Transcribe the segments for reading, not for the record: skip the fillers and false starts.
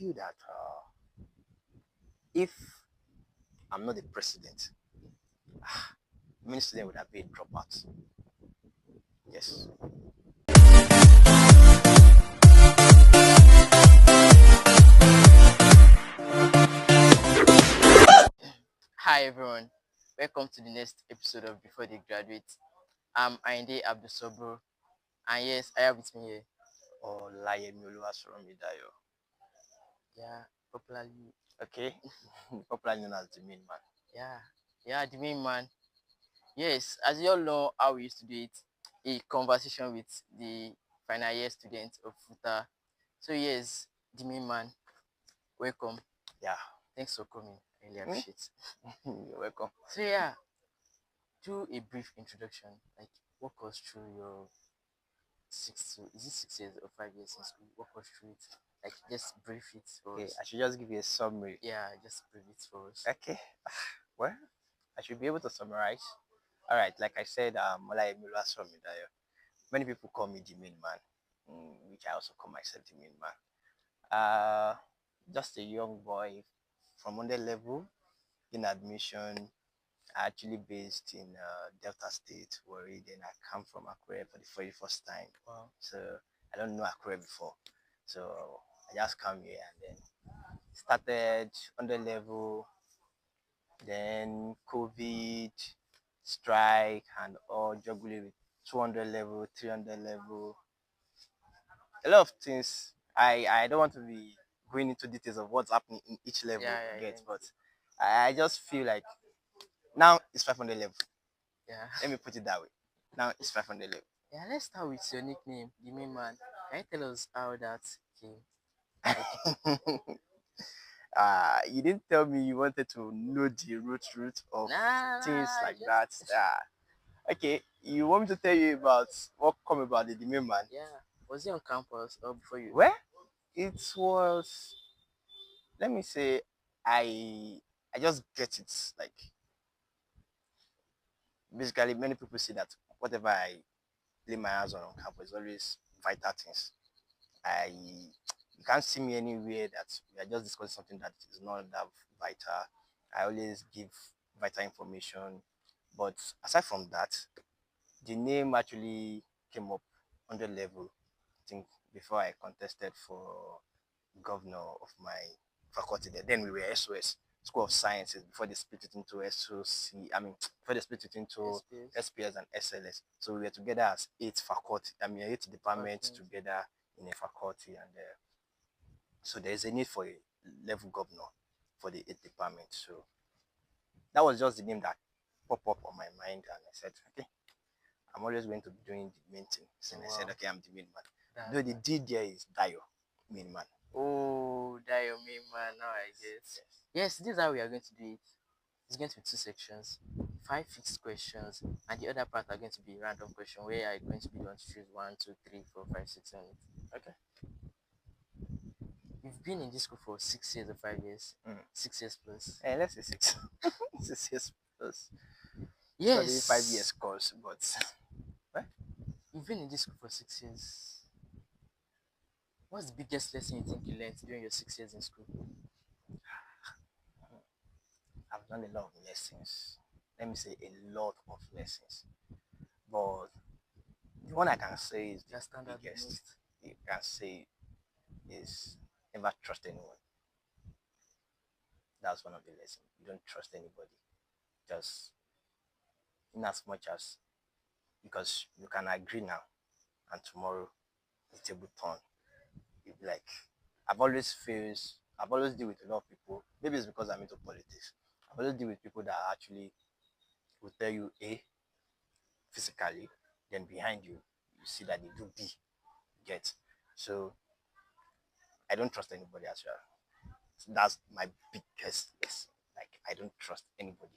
feel that if I'm not the president, many students would have been dropouts. Yes. Hi everyone, welcome to the next episode of Before They Graduate. I'm Ainde Abdusobro, and yes, I have with me here. Or Layemi Oluwasoromidayo. Yeah, popularly, Okay. Popularly known as the main man. yeah, the main man. Yes, as you all know how we used to do it, a conversation with the final year student of FUTA. So yes, the main man, welcome. Yeah. Thanks for coming. I really Hmm? appreciate it. You're welcome. So yeah, do a brief introduction, like walk us through your is it 6 years or 5 years in school? Walk us through it. Like just brief it for Okay, us. I should just give you a summary. Yeah, just brief it for us. Okay. Well, I should be able to summarize. All right, like I said, Layemi Oluwasoromidayo. Many people call me the main man, which I also call myself the main man. Just a young boy from under level in admission. Actually based in Delta State, Warri. Then I come from Akure for the very first time. Wow. So I don't know Akure before. So I just come here and then started under level, then COVID, strike, and all juggling with 200 level, 300 level. A lot of things. I don't want to be going into details of what's happening in each level, Yeah. but I just feel like now it's 500 level. Yeah. Let me put it that way. Now it's 500 level. Yeah, let's start with your nickname, the main man. Can you tell us how that came? You didn't tell me you wanted to know the root of things like that. Okay, you want me to tell you about what come about the main man? Yeah. Was it on campus or before you? Well, it was. Let me say, I just get it. Like basically, many people say that whatever I lay my hands on campus is always vital things. You can't see me anywhere that we are just discussing something that is not that vital. I always give vital information. But aside from that, the name actually came up on the level. I think before I contested for governor of my faculty there. Then we were SOS, School of Sciences, before they split it into SOC. I mean, before they split it into SPS and SLS. So we were together as 8 departments Okay. together in a faculty, and so there is a need for a level governor for the 8 department. So that was just the name that popped up on my mind, and I said, okay, I'm always going to be doing the main thing. So I said, okay, I'm the main man. Though the D there is Dio, main man. Oh, that your main man. Now I guess. Yes, this is how we are going to do it. It's going to be 2 sections, 5 fixed questions, and the other part are going to be random question where I'm going to be able to choose 1, 2, 3, 4, 5, 6, 7, 8. Okay. You've been in this school for 6 years or 5 years? 6 years plus. Let's say 6. 6 years plus. Yes. 5 years course, but you've been in this school for 6 years. What's the biggest lesson you think you learned during your 6 years in school? I've done a lot of lessons. Let me say a lot of lessons. But the one I can say is the biggest. You can say is never trust anyone. That's one of the lessons. You don't trust anybody. Just in as much as, because you can agree now and tomorrow the table turn. You'll be like, I've always deal with a lot of people. Maybe it's because I'm into politics. I've always deal with people that actually will tell you A physically, then behind you, you see that they do B. Get. So I don't trust anybody as well. So that's my biggest lesson. Like I don't trust anybody.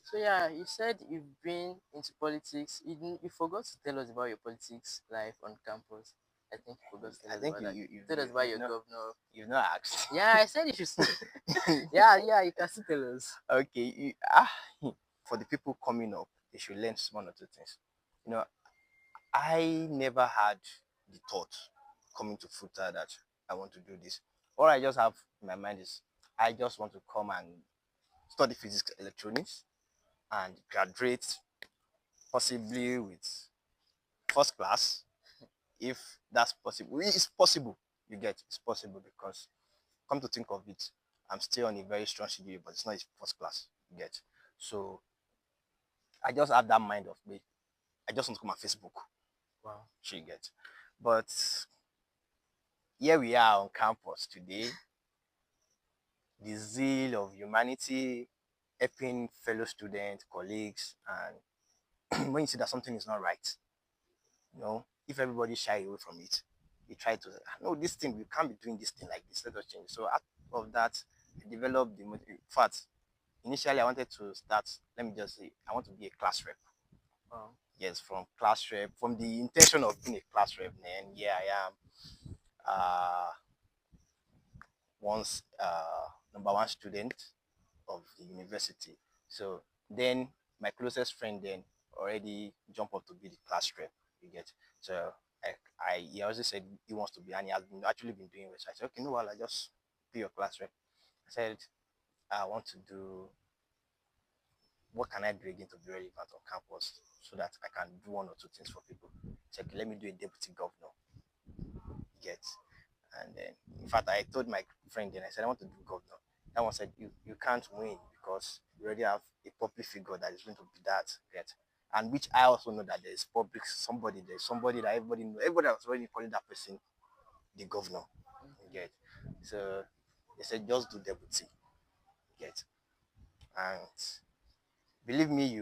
So yeah, you said you've been into politics. You forgot to tell us about your politics life on campus. I think you forgot to tell us about that. You tell us about your governor. You've not asked. Yeah, I said you should. yeah, you can still tell us. Okay, for the people coming up, they should learn one or two things. I never had the thought coming to FUTA that I want to do this. All I just have in my mind is I just want to come and study physics electronics and graduate possibly with first class if that's possible. It's possible, you get, it's possible because come to think of it, I'm still on a very strong schedule, but it's not first class, you get. So I just have that mind of me. I just want to come on Facebook. Wow. You get. But here we are on campus today. The zeal of humanity, helping fellow students, colleagues, and when you see that something is not right, if everybody shy away from it, you try to no, this thing, we can't be doing this thing like this. Let us change. So out of that, I developed in fact, initially I wanted to start. Let me just say, I want to be a class rep. Wow. Yes, from class rep, from the intention of being a class rep, and yeah, I am. Once number one student of the university. So then my closest friend then already jumped up to be the class rep. You get. So he also said he wants to be, and he has actually been doing it. So I said, okay, no, well, I just be your class rep. I said, I want to do, what can I do again to be relevant on campus so that I can do one or two things for people. So okay, let me do a deputy governor. Get. And then, in fact, I told my friend then, I said, I want to do governor. That one said, you can't win because you already have a public figure that is going to be that. Get. And which I also know that there's somebody that everybody knows. Everybody was already calling that person the governor. Get. So they said, just do deputy. Get. And believe me,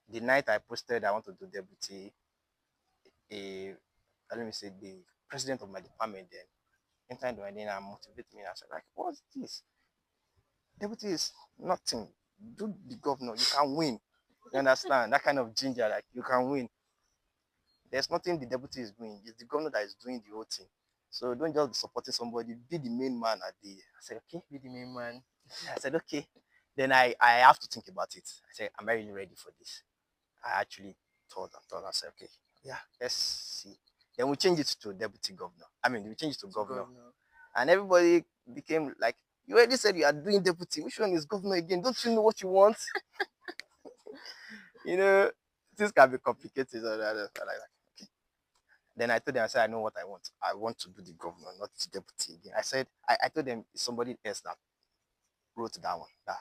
the night I posted I want to do deputy, a let me say the president of my department then entered the and and motivated me. And I said, like, what's this? Deputy is nothing. Do the governor, you can win. You understand? That kind of ginger, like you can win. There's nothing the deputy is doing. It's the governor that is doing the whole thing. So don't just be supporting somebody. Be the main man at the. I said, okay. Be the main man. I said, okay. Then I have to think about it. I said, am I really ready for this? I actually thought. I said, okay, yeah, let's see. Then we changed it to deputy governor. I mean, we changed it to governor. And everybody became like, you already said you are doing deputy. Which one is governor again? Don't you know what you want? Things can be complicated. Okay. Then I told them, I said, I know what I want. I want to do the governor, not the deputy again. I said, I told them it's somebody else that wrote that one. That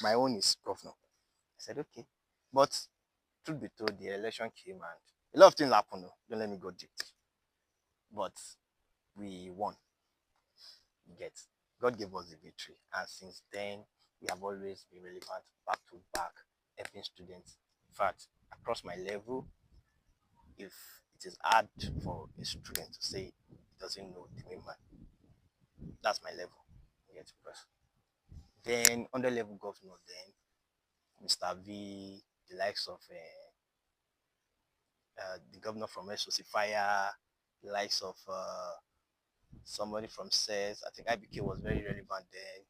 my own is governor. I said, okay. But truth be told, the election came and a lot of things happened. Don't let me go deep. But we won. You get. God gave us the victory. And since then, we have always been relevant back to back, helping students. In fact, across my level, if it is hard for a student to say he doesn't know the main man, that's my level. You get. Because then, under level governor, then Mr. V, the likes of the governor from SOC Fire, the likes of somebody from SES. I think IBK was very relevant then.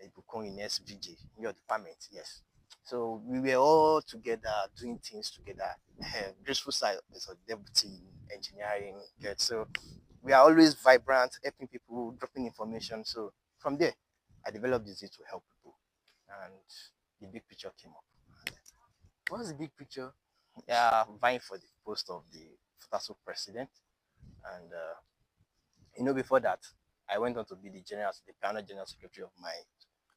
Ibukun in SVJ, in your department, yes. So we were all together doing things together. Graceful side is a deputy engineering. Yes. So we are always vibrant, helping people, dropping information. So from there, I developed this to help people, and the big picture came up. What's the big picture? Yeah, vying for the post of the FUTASO president, and before that, I went on to be the pioneer general secretary of my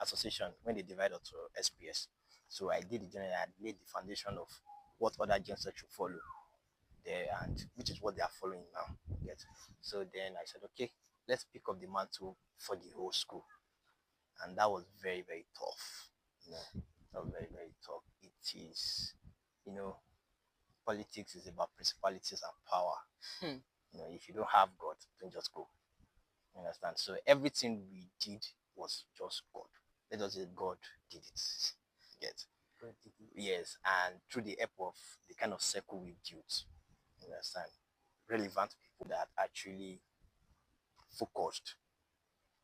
association when they divided to SPS. So I did the general, I laid the foundation of what other gens should follow there, and which is what they are following now. Yes. So then I said, okay, let's pick up the mantle for the whole school, and that was very, very tough. That was very, very tough. It is, you know, politics is about principalities and power. If you don't have God, don't just go. You understand? So everything we did was just God. Let us say God did it. Get. Yes, and through the help of the kind of circle we built, you understand, relevant people that actually focused,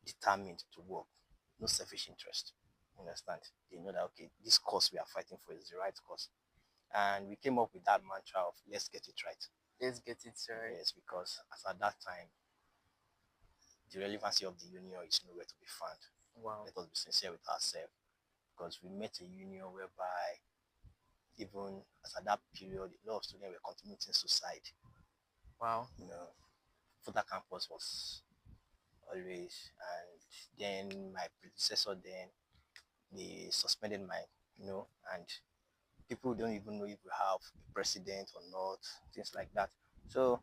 determined to work, no selfish interest. You understand? They know that okay, this cause we are fighting for is the right cause, and we came up with that mantra of let's get it right. Let's get it right. Yes, because as at that time, the relevancy of the union is nowhere to be found. Wow. Let us be sincere with ourselves, because we met a union whereby even as at that period, a lot of students were contributing suicide. Wow. You know, Futa campus was always, and then my predecessor then they suspended my, and people don't even know if we have a president or not, things like that. So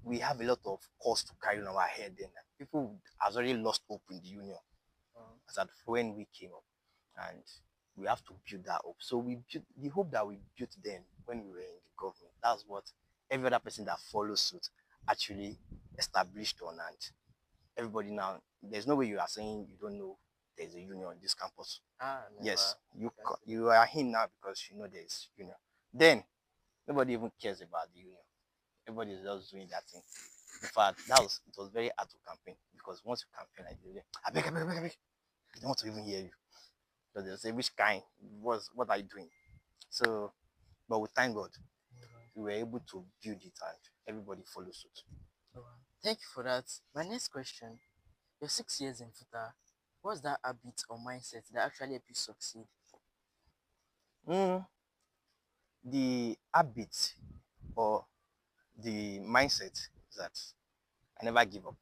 we have a lot of costs to carry on our head then. People has already lost hope in the union Wow. as at when we came up. And we have to build that up. So we built the hope that we built then when we were in the government. That's what every other person that follows suit actually established on. And everybody now, there's no way you are saying you don't know there's a union on this campus. Never. Yes, you are in now because you know there's union. Then nobody even cares about the union. Everybody is just doing that thing. In fact, it was very hard to campaign, because once you campaign like this, I beg, I beg, I beg, I beg. They don't want to even hear you. So they'll say, which kind? What are you doing? So, but we thank God, we were able to build it and everybody follows suit. Wow. Thank you for that. My next question: Your 6 years in Futa, what's that habit or mindset that actually help you succeed? Mm, the habit or the mindset is that I never give up.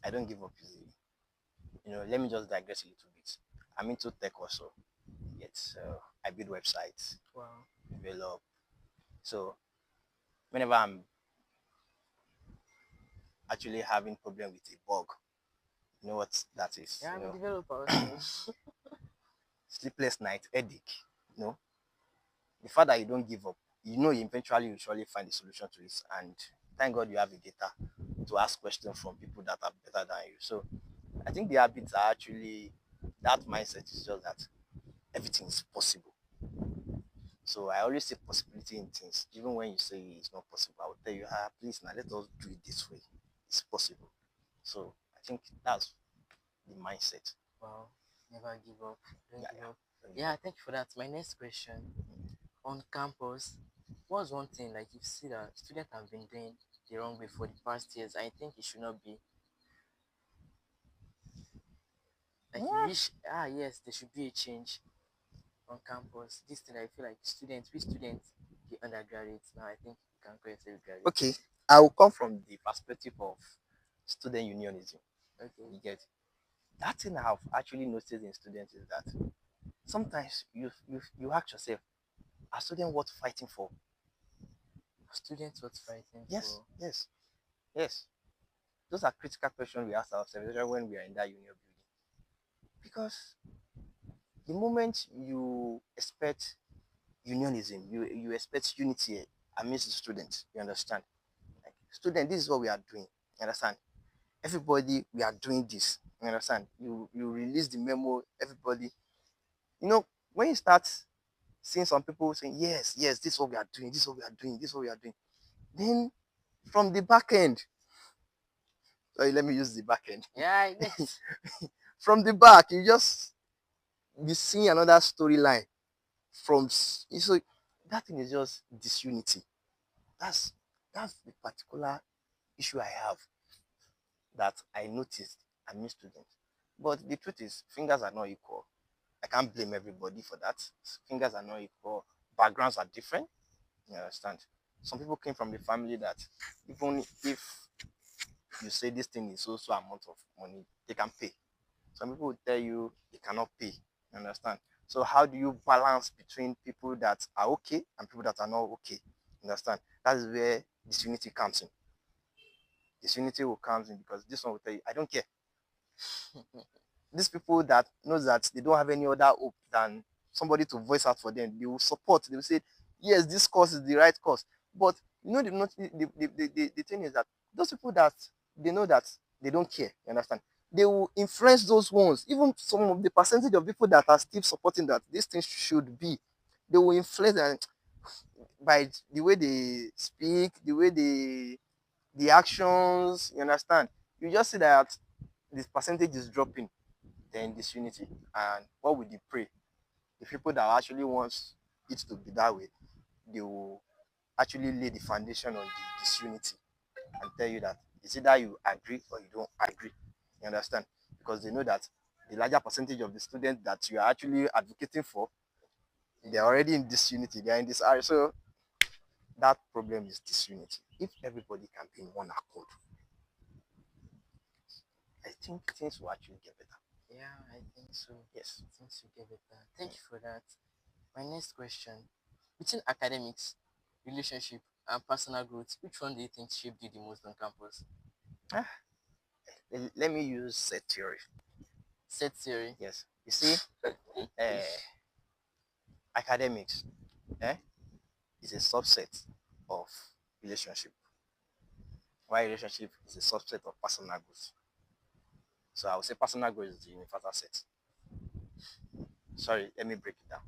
I don't give up easily. Let me just digress a little bit. I'm into tech also. Yet I build websites, Wow. develop. So whenever I'm actually having problem with a bug, you know what that is? Yeah, I'm a developer also. Sleepless night, headache. You know, the fact that you don't give up, eventually you surely find a solution to it. And thank God you have the data to ask questions from people that are better than you. So I think the habits are actually, that mindset is just that everything is possible. So I always say possibility in things. Even when you say it's not possible, I will tell you, please now let us do it this way. It's possible. So I think that's the mindset. Wow. Never give up. Don't Yeah, give yeah. up. Yeah, thank you for that. My next question: On campus, what's one thing like you see that students have been doing the wrong way for the past years? I think it should not be like you Mm. wish. Yes, there should be a change on campus. This thing I feel like we students, the undergraduates now. I think you can call yourself graduates. Okay, I will come from the perspective of student unionism. Okay. You get that thing I've actually noticed in students is that sometimes you ask yourself, are students worth fighting for? Students what's fighting Yes, for. yes, yes. Those are critical questions we ask ourselves, especially when we are in that union building. Because the moment you expect unionism, you expect unity amidst the students. You understand? Like, student, this is what we are doing. You understand? Everybody, we are doing this. You understand? You release the memo, everybody. When you start seeing some people saying, yes, yes, this is what we are doing, this is what we are doing, this is what we are doing. Then from the back end, sorry, let me use the back end. Yeah, I guess. From the back, you just be seeing another storyline from so that thing is just disunity. That's that's the particular issue I have that I noticed among students. But the truth is, fingers are not equal. I can't blame everybody for that. Fingers are not equal. Backgrounds are different. You understand? Some people came from the family that even if you say this thing is also amount of money, they can pay. Some people will tell you they cannot pay. You understand? So how do you balance between people that are okay and people that are not okay? You understand? That is where disunity comes in. Disunity will come in because this one will tell you, I don't care. These people that knows that they don't have any other hope than somebody to voice out for them, they will support. They will say, yes, this course is the right course. But the thing is that those people that they know that they don't care, you understand? They will influence those ones. Even some of the percentage of people that are still supporting that this thing should be, they will influence them by the way they speak, the way the actions, you understand? You just see that this percentage is dropping, then disunity. And what would you pray? The people that actually wants it to be that way, they will actually lay the foundation on the disunity and tell you that It's either you agree or you don't agree. You understand? Because they know that the larger percentage of the students that you are actually advocating for, they're already in disunity, they're in this area. So that problem is disunity. If everybody can be in one accord, I think things will actually get better. Yeah, I think so. Yes. Things will get better. Thank you for that. My next question: between academics, relationship, and personal growth, which one do you think shaped you the most on campus? Ah, let me use set theory. Set theory. Yes. You see, uh, academics is a subset of relationship, while relationship is a subset of personal growth. So I would say personal growth is the universal set. Sorry, let me break it down.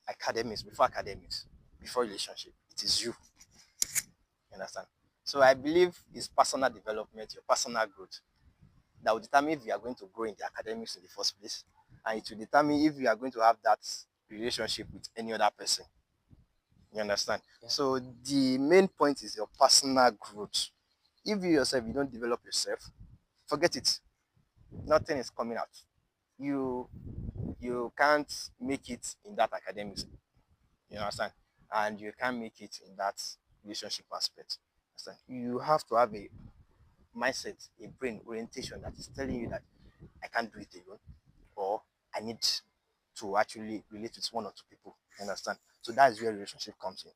Academics, before relationship, it is you. You understand? So I believe it's personal development, your personal growth, that will determine if you are going to grow in the academics in the first place, and it will determine if you are going to have that relationship with any other person. You understand? Yeah. So the main point is your personal growth. If you yourself you don't develop yourself, forget it. Nothing is coming out. You can't make it in that academics. You understand? And you can't make it in that relationship aspect. Understand? You have to have a mindset, a brain orientation that is telling you that I can't do it alone, or I need to actually relate with one or two people. You understand? So that is where relationship comes in.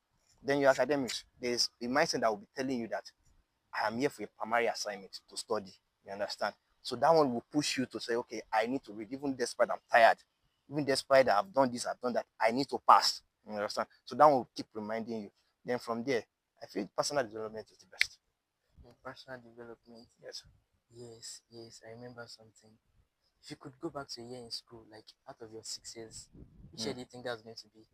Then your academics, there's a mindset that will be telling you that I am here for a primary assignment to study. You understand? So that one will push you to say, okay, I need to read, even despite I'm tired, even despite I've done this, I've done that, I need to pass. You understand? So that one will keep reminding you. Then from there, I feel personal development is the best. Personal development. Yes. Yes, yes, I remember something. If you could go back to a year in school, like out of your 6 years, which year do you think that's going to be?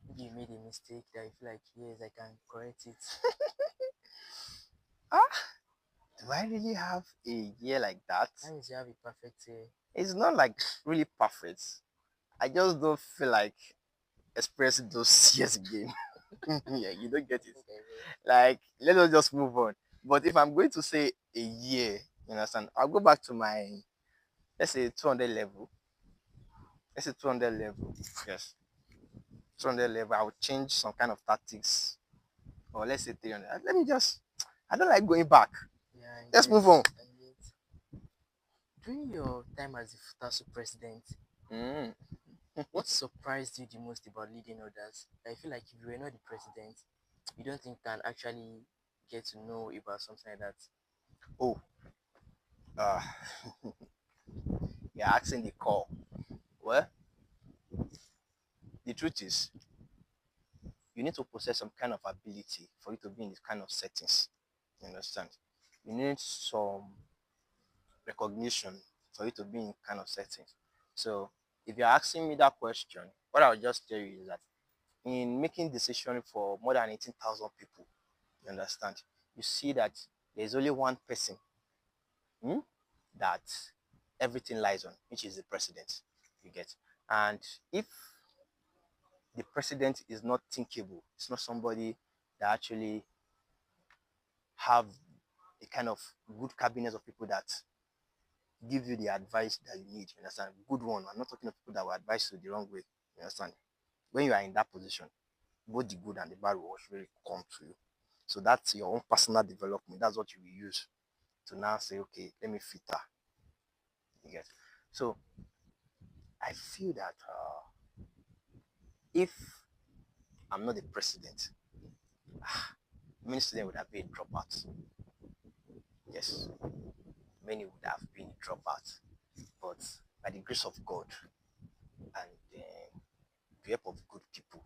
Maybe you made a mistake that you feel like, yes, I can correct it. Ah, do I really have a year like that? That means you have a perfect year. It's not like really perfect. I just don't feel like expressing those years again. Yeah, you don't get it. Like, let us just move on. But if I'm going to say a year, you understand, I'll go back to my, let's say, 200 level. Let's say 200 level. Yes. 200 level. I'll change some kind of tactics. Or let's say 300. Let me just, I don't like going back. Yeah, I Let's get, move on. I get. During your time as the FUTASU president, Mm. what surprised you the most about leading others? I feel like if you were not the president, you don't think can actually get to know about something like that. Oh, uh, you're asking the call. Well, the truth is, you need to possess some kind of ability for you to be in this kind of settings. You understand? You need some recognition for you to be in kind of settings. So if you're asking me that question, what I'll just tell you is that in making decision for more than 18,000 people, you understand, you see that there's only one person hmm, that everything lies on, which is the president. You get? And if the president is not thinkable, it's not somebody that actually have a kind of good cabinet of people that give you the advice that you need. You understand? Good one. I'm not talking of people that will advise you the wrong way. You understand? When you are in that position, both the good and the bad will really come to you. So that's your own personal development. That's what you will use to now say, okay, let me filter. You get? So I feel that if I'm not the president, many students would have been dropouts. Yes, many would have been dropouts. But by the grace of God and the help of good people,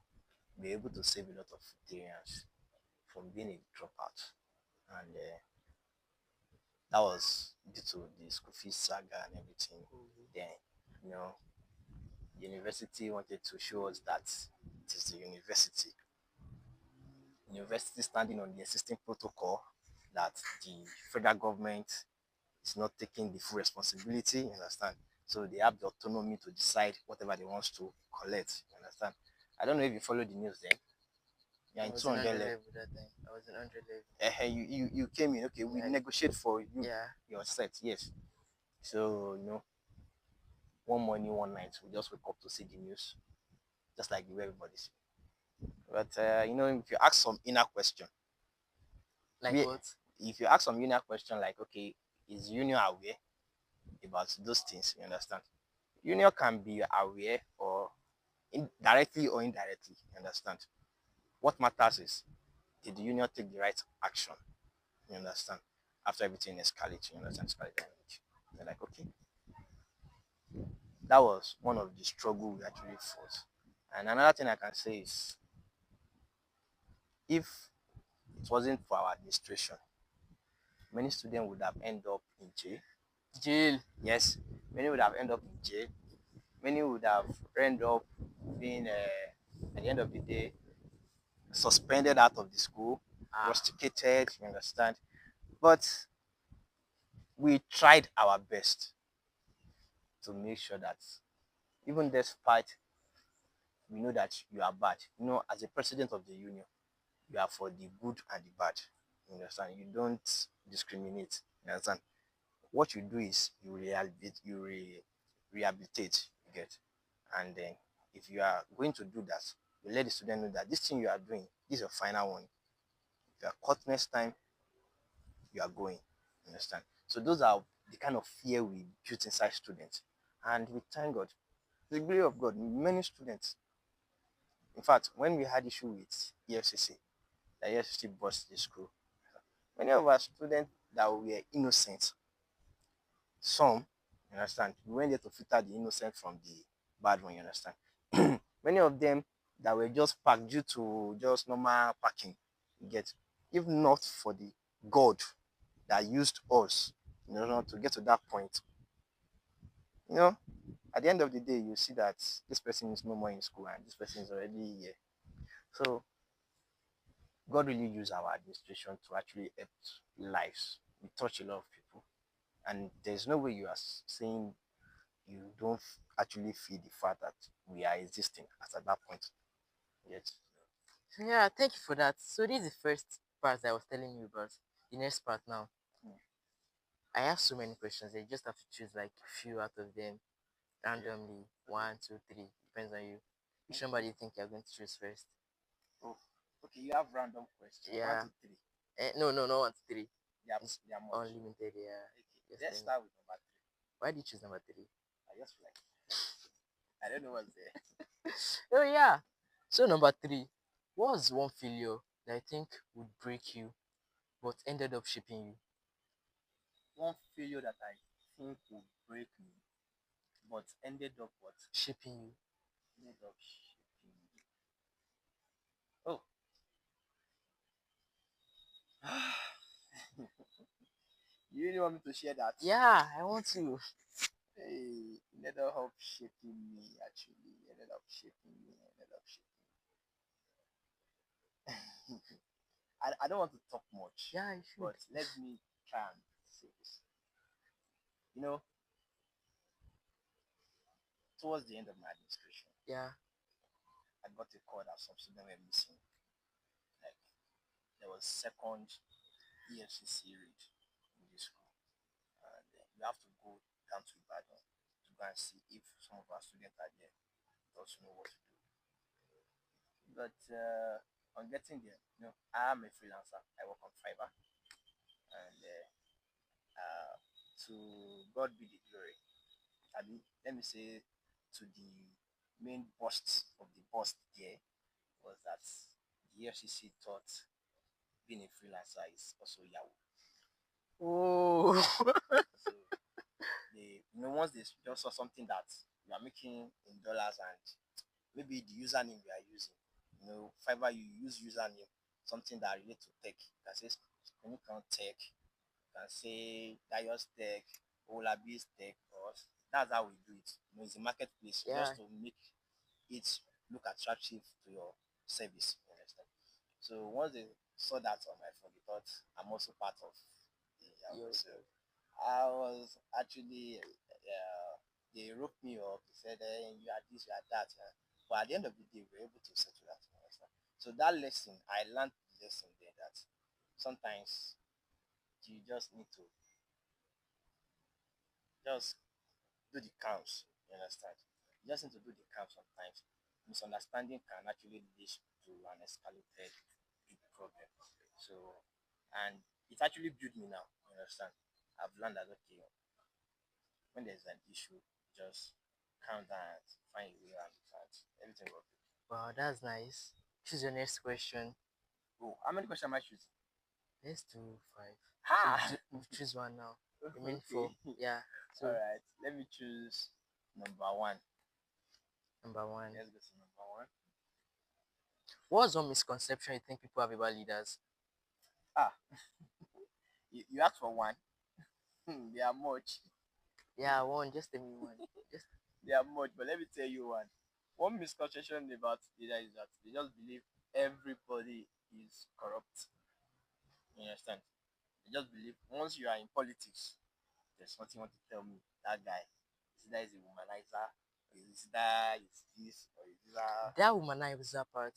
be able to save a lot of Nigerians from being a dropout. And that was due to the school fees saga and everything. Then, you know, the university wanted to show us that it is the university. University standing on the existing protocol that the federal government is not taking the full responsibility, you understand? So they have the autonomy to decide whatever they want to collect, you understand? I don't know if you follow the news then. You're I in was in 200 100 level. level that time. I was in 100 level. You came in. Okay, we Yeah, negotiate for you. yeah. Your set, yes. So one morning, one night, we just wake up to see the news, just like the way everybody see. But if you ask some inner question, Like we what? if you ask some inner question like, okay, is union aware about those things? You understand? Union can be aware or directly or indirectly. You understand? What matters is, did the union take the right action? You understand? After everything escalates, you understand? They're like, okay, that was one of the struggle we actually fought. And another thing I can say is, if it wasn't for our administration, many students would have ended up in jail. Jail. Yes, many would have ended up in jail. Many would have ended up being, at the end of the day, suspended out of the school, Ah. rusticated, you understand? But we tried our best to make sure that, even despite we know that you are bad, as a president of the union, you are for the good and the bad. You understand? You don't discriminate. You understand? What you do is you rehabilitate, rehabilitate, you get. And then if you are going to do that, you let the student know that this thing you are doing, this is your final one. If you are caught next time, you are going. You understand? So those are the kind of fear we built inside students. And we thank God. The glory of God, many students. In fact, when we had issue with EFCC, the EFCC bust the school, many of our students that were innocent, some, you understand, we went there to filter the innocent from the bad one, you understand. Many of them that were just parked due to just normal parking, you get, if not for the God that used us, to get to that point, you know, at the end of the day, you see that this person is no more in school and this person is already here. So God really used our administration to actually help lives. We touch a lot of people, and there's no way you are saying you don't actually feel the fact that we are existing at that point yet. Yeah, thank you for that. So this is the first part that I was telling you about. The next part now. I have so many questions. You just have to choose like a few out of them randomly. One, two, three. Depends on you. Which number do you think you're going to choose first? Oh, okay, you have random questions. One Yeah. to three. No, no, no, one to three. They are much. Unlimited, yeah. Okay, Just let's tell me. start with number three. Why did you choose number three? I just feel like I don't know what's there. Oh yeah. So number three, what was one failure that I think would break you but ended up shaping you? One failure that I think would break me, but ended up what? Shaping you. Ended up shaping me. Oh, you really want me to share that? Yeah, I want to. Hey, it ended up shaping me actually. It ended up shaping me. It ended up shaping me. I don't want to talk much, Yeah, you should. but let me try and say this. You know, towards the end of my administration, Yeah. I got a call that some students were missing. Like, there was second EFCC raid in the school, and you have to go down to Ibadan to go and see if some of our students are there, to know what to do. But on getting there, I am a freelancer. I work on Fiverr, and to God be the glory. I mean, let me say, to the main bust of the bust there was that the FCC thought being a freelancer is also Yahoo. Oh. So once they just saw something that you are making in dollars, and maybe the username you are using, Fiverr, you use username, something that relates to tech. You can say Clinical Tech, you can say Dios Tech, Olabi's Tech, or that's how we do it. It's a marketplace Yeah. just to make it look attractive to your service. You understand? So once they saw that on my phone, they thought I'm also part of the so I was actually they roped me up. They said, you are this, you are that. But at the end of the day, we were able to settle that. You understand? So that lesson, I learned the lesson there that sometimes you just need to just do the counts. You understand? You just need to do the counts sometimes. Misunderstanding can actually lead to an escalated big problem. So, and it actually built me now. You understand? I've learned that okay, when there's an issue, just calm down, find a way around it, and everything will be. Wow, that's nice. Choose your next question. Oh, how many questions am I choosing? Let's do five. So Ha! choose one now. Remain Okay. four. Yeah. All So right. Let me choose number one. number one. Let's go to number one. What's one misconception you think people have about leaders? Ah, you asked for one. They are much. Yeah, one. Just tell me one. Just They are much, but let me tell you one. One misconception about leader is that they just believe everybody is corrupt. You understand? They just believe once you are in politics, there's nothing you want to tell me. That guy, is that is a womanizer, or is that is this, or is that. that womanizer part.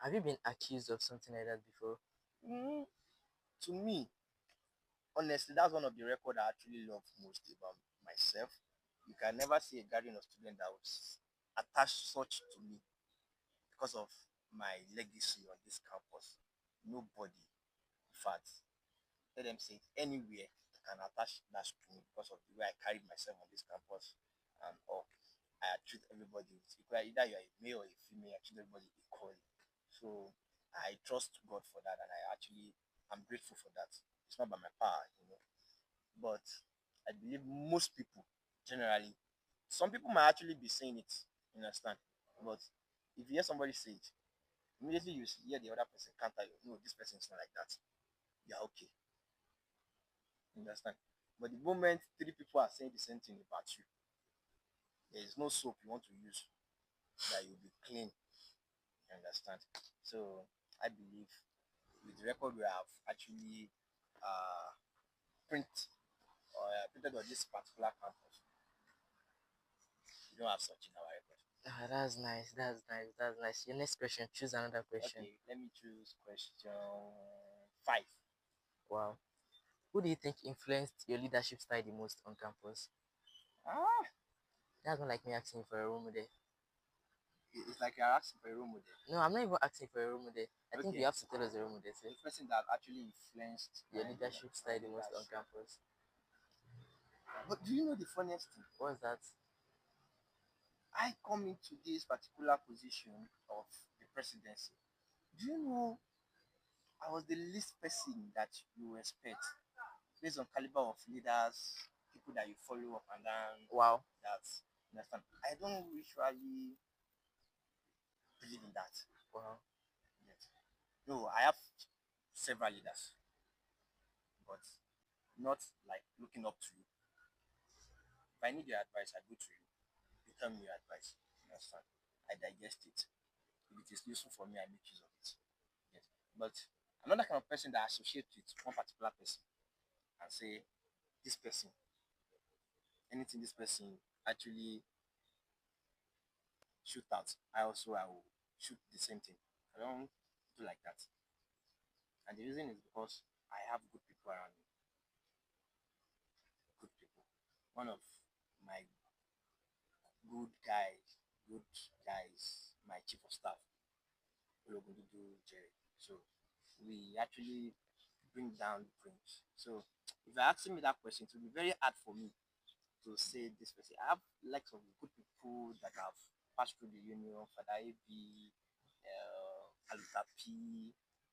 Have you been accused of something like that before? Mm, to me, honestly, that's one of the record I actually love most about myself. You can never see a gathering of students that was attached such to me because of my legacy on this campus. Nobody, in fact, let them say it anywhere can attach that to me because of the way I carried myself on this campus and all. I treat everybody with equal. Either you are a male or a female, I treat everybody equally. So I trust God for that, and I'm grateful for that. It's not by my power, but I believe most people generally, some people might actually be saying it, you understand? But if you hear somebody say it, immediately you hear the other person counter you. No, this person is not like that. You're okay. You understand? But the moment three people are saying the same thing about you, there is no soap you want to use that you'll be clean. You understand? So I believe with the record we have actually print printed on this particular campus, we don't have such in our record. Ah, that's nice. That's nice. That's nice. Your next question. Choose another question. Okay, let me choose question five. Wow. Who do you think influenced your leadership style the most on campus? Ah, That's not like me asking for a role model. it's like you're asking for a role model. No, I'm not even asking for a role model. I think you Okay, have to tell us a role model. Say the person that actually influenced your my leadership my style the most on leadership. campus. But do you know the funniest thing? What's that? I come into this particular position of the presidency. Do you know I was the least person that you expect based on caliber of leaders, people that you follow up and down. Wow. That's understand. I don't usually believe in that. Wow. Yet. No, I have several leaders, but not like looking up to you. If I need your advice, I go to you. You tell me your advice. You understand? I digest it. If it is useful for me, I make use of it. Yes. But I'm not that kind of person that associates with one particular person and say this person, anything this person actually shoot out, I will shoot the same thing. I don't do like that. And the reason is because I have good people around me. Good people. One of my good guys, my chief of staff, Ologundudu Jerry. So we actually bring down the print. So if you're asking me that question, it will be very hard for me to say this person. I have like some good people that have passed through the union, Father AB, Alita P,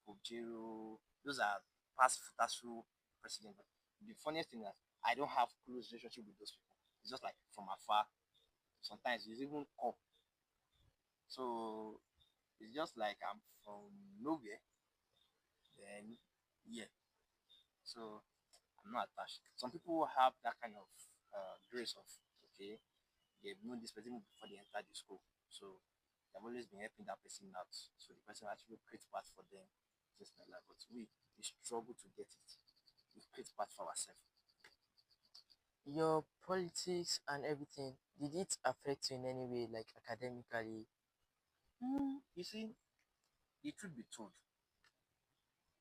Objero. Those are past Futasu president. But the funniest thing is I don't have close relationship with those people. It's just like from afar. Sometimes it's even call. So it's just like I'm from nowhere. Then yeah. So I'm not attached. Some people have that kind of grace of okay, they've known this person before they entered the school. So they've always been helping that person out. So the person actually creates path for them, just like that. But we struggle to get it. We create path for ourselves. Your politics and everything, did it affect you in any way, like academically? You see, the truth be told,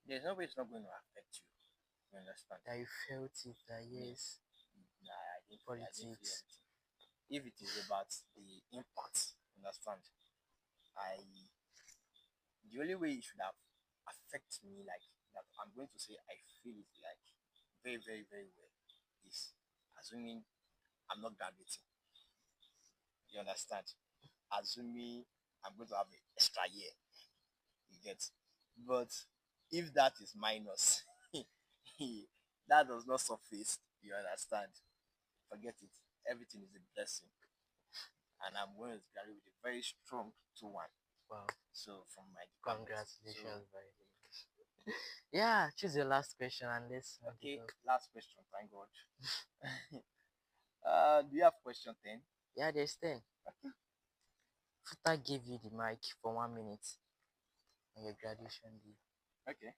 there's no way it's not going to affect you. You understand? That you felt it, that Me, yes, nah, I didn't feel politics. anything. If it is about the impact, understand? I the only way it should have affected me, like that, I'm going to say I feel it like very, very, very well, is assuming I'm not graduating. You understand? Assuming I'm going to have an extra year. You get? But if that is minus, that does not surface. You understand? Forget it. Everything is a blessing, and I'm going to graduate with a very strong 2-1. Wow, So from my department. congratulations, by the way. Yeah, choose your last question and let's So round it okay, up. last question. Thank God. Do you have question 10? Yeah, there's 10. Futa gave you the mic for 1 minute on your graduation day. Okay.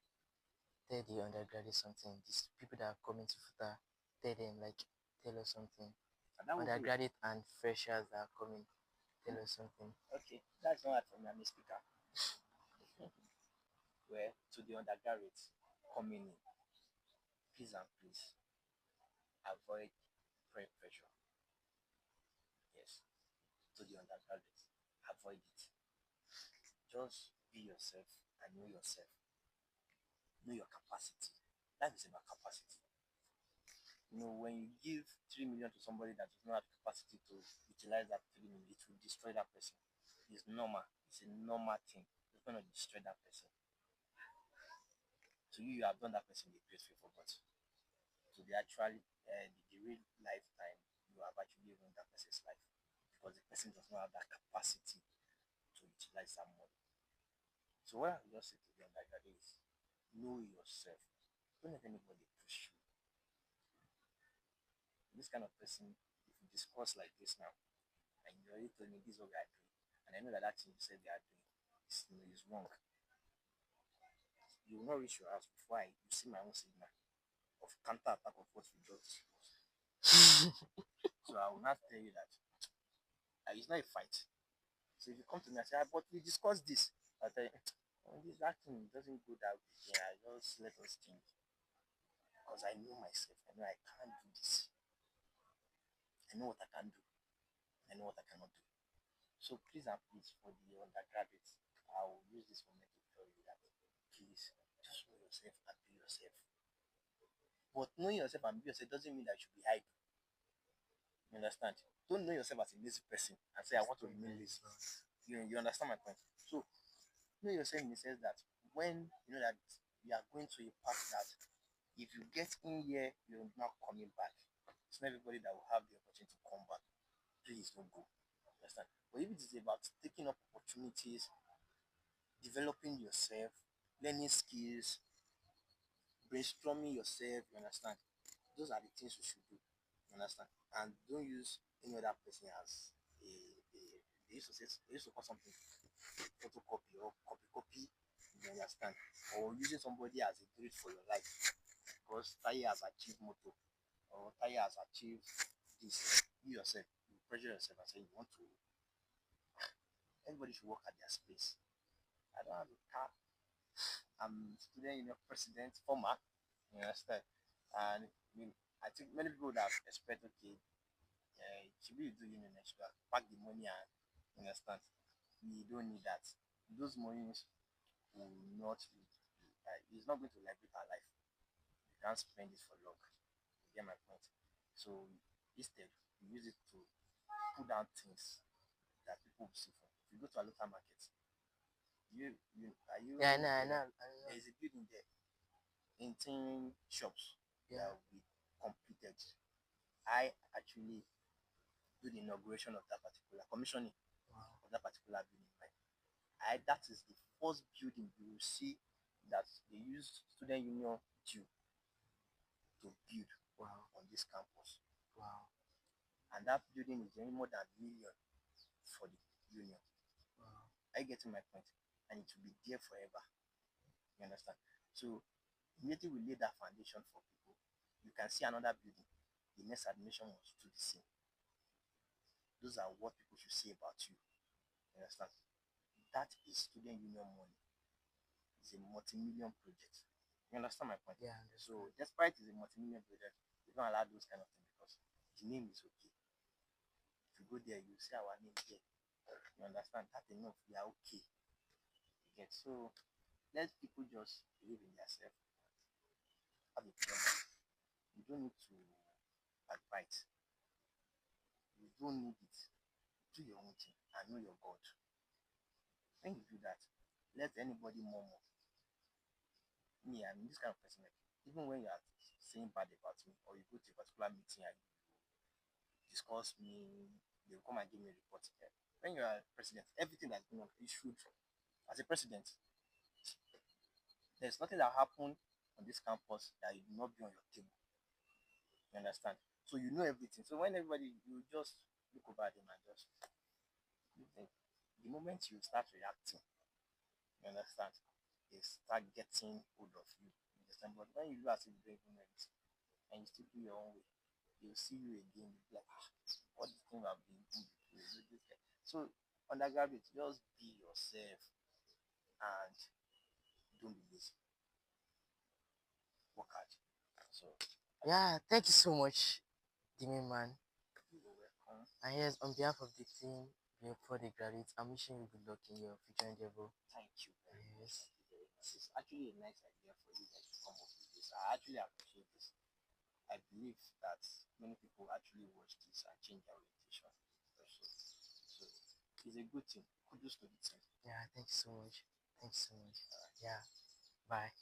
Tell the undergraduate something. These people that are coming to Futa, tell them, like, tell us something. And that would be Undergraduate and freshers that are coming, tell us something. okay. That's not hard for me. I'm a speaker. Well, to the undergraduates coming in, please and please avoid peer pressure. Yes, to the undergraduates, avoid it. Just be yourself and know yourself. Know your capacity. Life is about capacity. When you give 3 million to somebody that does not have the capacity to utilize that 3 million, it will destroy that person. It's normal. It's a normal thing. It's going to destroy that person. To you, you have done that person a great favor, but to the actually the real lifetime, you have actually ruined that person's life because the person does not have that capacity to utilize that money. So what I would just say to them like that is know yourself. Don't let anybody push you. This kind of person, if you discuss like this now, and you already told me this is what we are doing, and I know that that thing you said they are doing is wrong, you will not reach your house before you see my own signal of counter attack of what you just discussed. So I will not tell you that it's not a fight. So if you come to me and say, but we discussed this, I tell you, this acting doesn't go that way. Yeah, just let us think. Because I know myself. I know I can't do this. I know what I can do. I know what I cannot do. So please and please, for the undergraduates, I will use this moment to tell you that please just know yourself and be yourself. But knowing yourself and be yourself doesn't mean that you should be idle. You understand? Don't know yourself as a lazy person and say I want to remain lazy. You understand my point? So know yourself in the sense that when you know that you are going to a path that if you get in here, you're not coming back. It's not everybody that will have the opportunity to come back. Please don't go. Understand? But if it is about taking up opportunities, developing yourself, learning skills, brainstorming yourself, you understand? Those are the things you should do. You understand? And don't use any other person as a they used to call something photocopy or copy, you understand? Or using somebody as a grid for your life because Taye has achieved motto or Taye has achieved this. You yourself, you pressure yourself and say you want to. Everybody should work at their space. I don't have a car. I'm student union president, former. You understand? And I think many people would have expected, okay, should we do union next year? Pack the money and you understand? We don't need that. Those monies will not it's not going to liberate our life. You can't spend it for long. You get my point? So instead, you use it to put down things that people will see for. If you go to a local market, you are you Yeah, I know. there is a building there, 18 shops Yeah. that will be completed. I actually do the inauguration of that particular commissioning Wow. of that particular building. That is the first building you will see that they use student union due to build Wow. on this campus. Wow. And that building is getting more than a million for the union. Wow. Are you getting my point? And it will be there forever. You understand? So immediately we lay that foundation for people, you can see another building. The next admission was to the same. Those are what people should say about you. You understand? That is student union money. is a multi-million project. You understand my point? Yeah, So despite it's a multi-million project, we don't allow those kind of things because the name is okay. If you go there, you see our name here. You understand? That enough, we are okay. You get so let people just believe in themselves, have a plan. You don't need to backbite. You don't need it. Do your own thing and know your God. When you do that, let anybody murmur. Me, I'm this kind of person. Like, even when you are saying bad about me, or you go to a particular meeting and you discuss me, they will come and give me a report. When you are president, everything that's going on, you should, as a president, there's nothing that happened on this campus that will not be on your table. You understand? So you know everything. So when everybody, you just look over them and just you think. The moment you start reacting, you understand, they start getting hold of you. You understand? But when you do as if you don't even know anything and you still do your own way, they'll see you again. You'll be like, what this thing I've been doing before. So undergraduate, just be yourself and don't be lazy. Work hard. So Yeah, thank you so much, Dimi man. you're welcome. And yes, on behalf of the team before they graduate, I'm wishing you good luck in your future endeavor. Thank you very much. Yes. Thank you very much. It's actually a nice idea for you guys to come up with this. I actually appreciate this. I believe that many people actually watch this and change their orientation also. So it's a good thing. Kudos to the team. Yeah, thank you so much. Thanks so much. Yeah, bye.